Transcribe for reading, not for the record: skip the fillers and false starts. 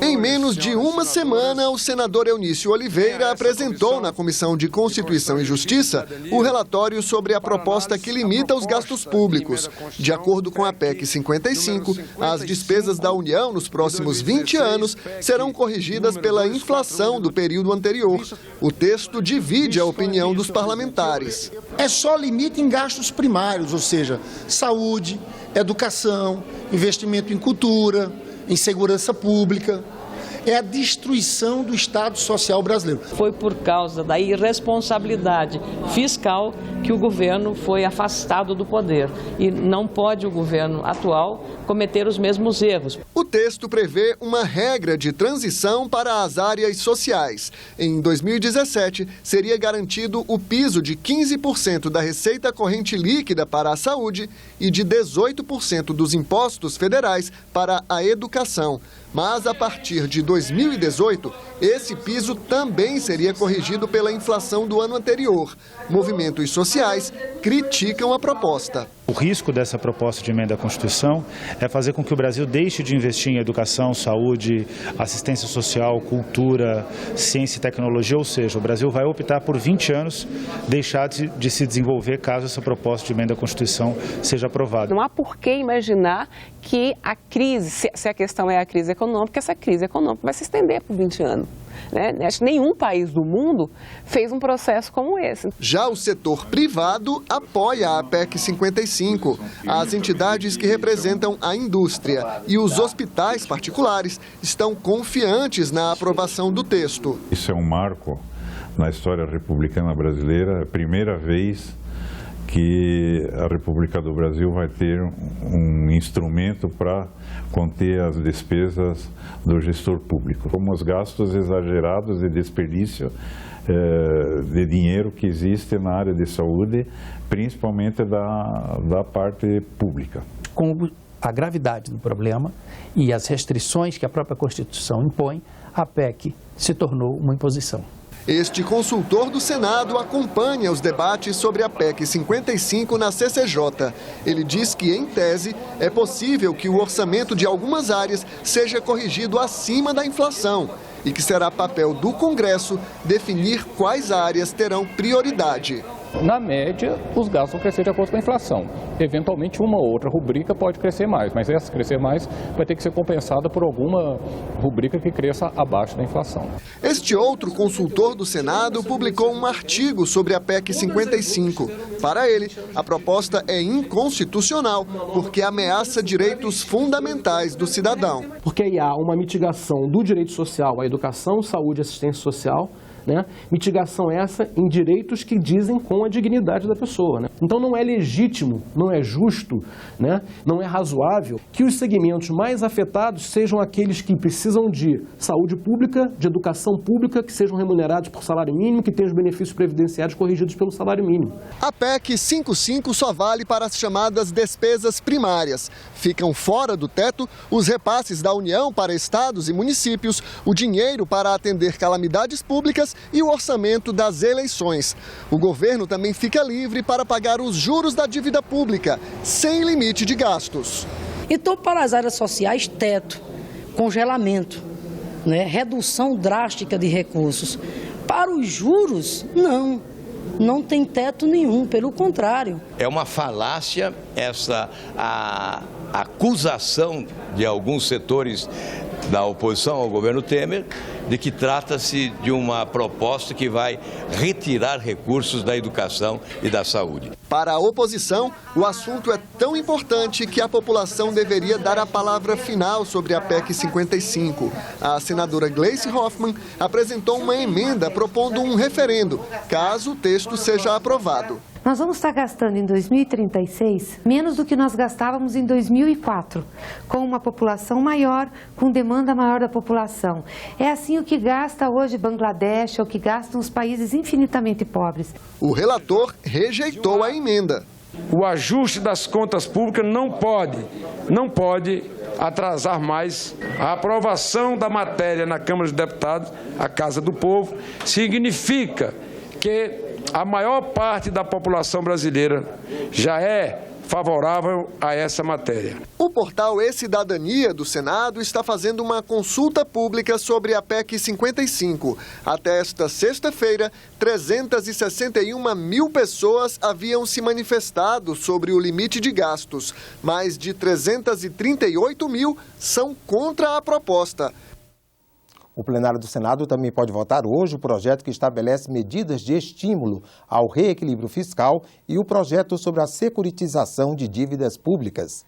Em menos de uma semana, o senador Eunício Oliveira apresentou na Comissão de Constituição e Justiça o relatório sobre a proposta que limita os gastos públicos. De acordo com a PEC 55, as despesas da União nos próximos 20 anos serão corrigidas pela inflação do período anterior. O texto divide a opinião dos parlamentares. É só limite em gastos primários, ou seja, saúde, educação, investimento em cultura, em segurança pública. É a destruição do Estado Social brasileiro. Foi por causa da irresponsabilidade fiscal que o governo foi afastado do poder. E não pode o governo atual cometer os mesmos erros. O texto prevê uma regra de transição para as áreas sociais. Em 2017, seria garantido o piso de 15% da receita corrente líquida para a saúde e de 18% dos impostos federais para a educação. Mas, a partir de 2018, esse piso também seria corrigido pela inflação do ano anterior. Movimentos sociais criticam a proposta. O risco dessa proposta de emenda à Constituição é fazer com que o Brasil deixe de investir em educação, saúde, assistência social, cultura, ciência e tecnologia, ou seja, o Brasil vai optar por 20 anos deixar de se desenvolver caso essa proposta de emenda à Constituição seja aprovada. Não há por que imaginar que a crise, se a questão é a crise econômica, essa crise econômica vai se estender por 20 anos. Acho que nenhum país do mundo fez um processo como esse. Já o setor privado apoia a PEC 55. As entidades que representam a indústria e os hospitais particulares estão confiantes na aprovação do texto. Isso é um marco na história republicana brasileira, é a primeira vez que a República do Brasil vai ter um instrumento para conter as despesas do gestor público, como os gastos exagerados e desperdício de dinheiro que existe na área de saúde, principalmente da parte pública. Com a gravidade do problema e as restrições que a própria Constituição impõe, a PEC se tornou uma imposição. Este consultor do Senado acompanha os debates sobre a PEC 55 na CCJ. Ele diz que, em tese, é possível que o orçamento de algumas áreas seja corrigido acima da inflação e que será papel do Congresso definir quais áreas terão prioridade. Na média, os gastos vão crescer de acordo com a inflação. Eventualmente, uma ou outra rubrica pode crescer mais, mas essa crescer mais vai ter que ser compensada por alguma rubrica que cresça abaixo da inflação. Este outro consultor do Senado publicou um artigo sobre a PEC 55. Para ele, a proposta é inconstitucional porque ameaça direitos fundamentais do cidadão. Porque aí há uma mitigação do direito social à educação, saúde e assistência social, mitigação essa em direitos que dizem com a dignidade da pessoa. Então não é legítimo, não é justo, não é razoável que os segmentos mais afetados sejam aqueles que precisam de saúde pública, de educação pública, que sejam remunerados por salário mínimo, que tenham os benefícios previdenciários corrigidos pelo salário mínimo. A PEC 55 só vale para as chamadas despesas primárias. Ficam fora do teto os repasses da União para estados e municípios, o dinheiro para atender calamidades públicas e o orçamento das eleições. O governo também fica livre para pagar os juros da dívida pública, sem limite de gastos. Então, para as áreas sociais, teto, congelamento, redução drástica de recursos. Para os juros, não tem teto nenhum, pelo contrário. É uma falácia essa a acusação de alguns setores da oposição ao governo Temer de que trata-se de uma proposta que vai retirar recursos da educação e da saúde. Para a oposição, o assunto é tão importante que a população deveria dar a palavra final sobre a PEC 55. A senadora Gleice Hoffmann apresentou uma emenda propondo um referendo, caso o texto seja aprovado. Nós vamos estar gastando em 2036 menos do que nós gastávamos em 2004, com uma população maior, com demanda maior da população. É assim o que gasta hoje Bangladesh, é o que gastam os países infinitamente pobres. O relator rejeitou a emenda. O ajuste das contas públicas não pode atrasar mais a aprovação da matéria na Câmara dos Deputados, a Casa do Povo, significa que a maior parte da população brasileira já é favorável a essa matéria. O portal E-Cidadania do Senado está fazendo uma consulta pública sobre a PEC 55. Até esta sexta-feira, 361 mil pessoas haviam se manifestado sobre o limite de gastos. Mais de 338 mil são contra a proposta. O plenário do Senado também pode votar hoje o projeto que estabelece medidas de estímulo ao reequilíbrio fiscal e o projeto sobre a securitização de dívidas públicas.